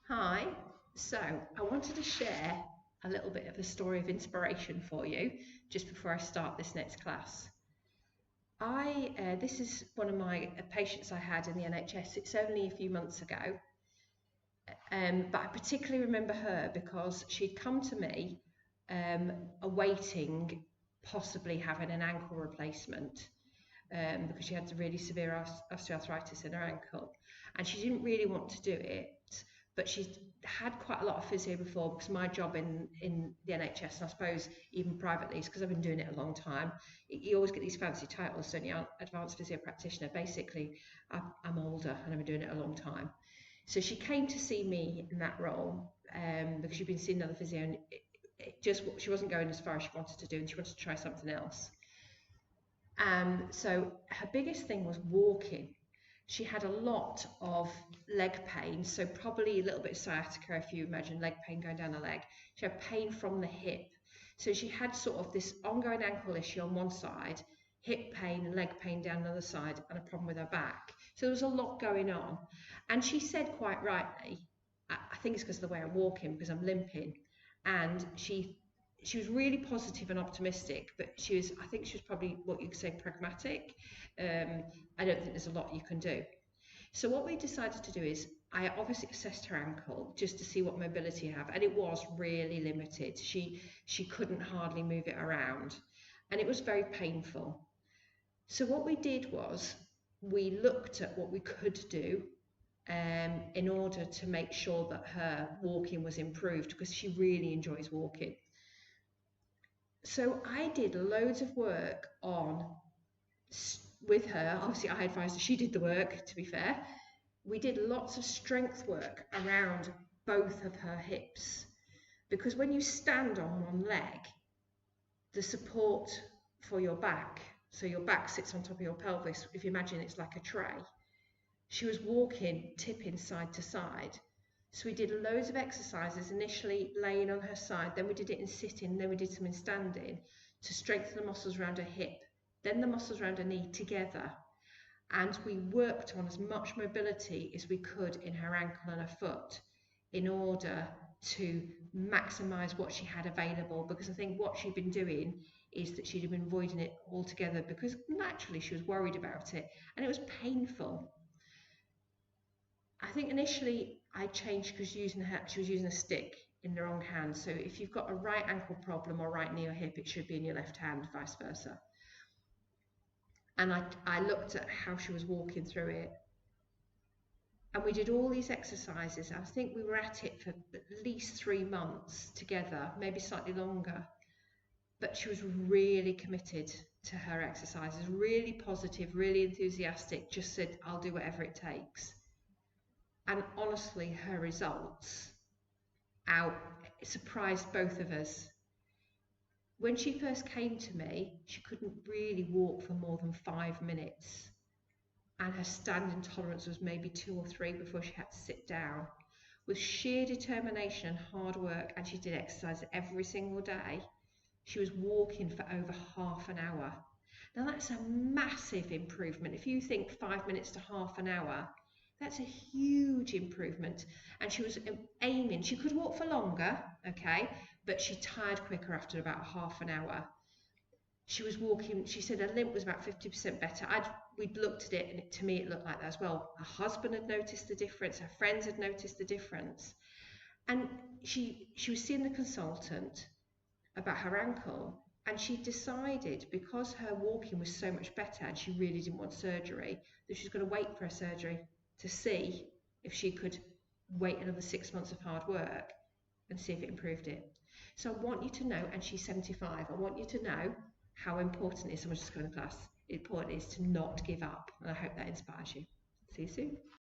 Hi. So, I wanted to share a little bit of a story of inspiration for you just before I start this next class. This is one of my patients I had in the NHS. It's only a few months ago, but I particularly remember her because she'd come to me um, awaiting possibly having an ankle replacement because she had really severe osteoarthritis in her ankle, and she didn't really want to do it, but she's had quite a lot of physio before because my job in the NHS, and I suppose even privately, is because I've been doing it a long time. You always get these fancy titles, don't you? Advanced physio practitioner. Basically, I'm older and I've been doing it a long time. So she came to see me in that role because she'd been seeing another physio, and she wasn't going as far as she wanted to do, and she wanted to try something else. So her biggest thing was walking. She had a lot of leg pain, so probably a little bit of sciatica if you imagine leg pain going down the leg. She had pain from the hip. So she had sort of this ongoing ankle issue on one side, hip pain, leg pain down the other side, and a problem with her back. So there was a lot going on. And she said quite rightly, I think it's because of the way I'm walking, because I'm limping. And she was really positive and optimistic, but I think she was probably what you could say pragmatic. I don't think there's a lot you can do. So what we decided to do is I obviously assessed her ankle just to see what mobility you have, and it was really limited. She couldn't hardly move it around, and it was very painful. So what we did was we looked at what we could do in order to make sure that her walking was improved because she really enjoys walking. So I did loads of work with her. Obviously, I advised her, she did the work, to be fair. We did lots of strength work around both of her hips because when you stand on one leg, the support for your back, so your back sits on top of your pelvis, if you imagine it's like a tray. She was walking, tipping side to side. So we did loads of exercises, initially laying on her side, then we did it in sitting, then we did some in standing to strengthen the muscles around her hip, then the muscles around her knee together. And we worked on as much mobility as we could in her ankle and her foot in order to maximise what she had available, because I think what she'd been doing is that she'd been avoiding it altogether because naturally she was worried about it and it was painful. I think initially I changed because she was using a stick in the wrong hand. So if you've got a right ankle problem or right knee or hip, it should be in your left hand, vice versa. And I looked at how she was walking through it. And we did all these exercises. I think we were at it for at least 3 months together, maybe slightly longer. But she was really committed to her exercises, really positive, really enthusiastic, just said, I'll do whatever it takes. And honestly, her results surprised both of us. When she first came to me, she couldn't really walk for more than 5 minutes. And her standing tolerance was maybe 2 or 3 before she had to sit down. With sheer determination and hard work, and she did exercise every single day, she was walking for over half an hour. Now that's a massive improvement. If you think 5 minutes to half an hour, that's a huge improvement. And she was aiming, she could walk for longer, okay, but she tired quicker after about half an hour. She was walking, she said her limp was about 50% better. We'd looked at it, and to me it looked like that as well. Her husband had noticed the difference, her friends had noticed the difference. And she was seeing the consultant about her ankle, and she decided, because her walking was so much better and she really didn't want surgery, that she was going to wait for her surgery to see if she could wait another 6 months of hard work and see if it improved it. So I want you to know, and she's 75, I want you to know how important it is, someone just going to class, important it is to not give up. And I hope that inspires you. See you soon.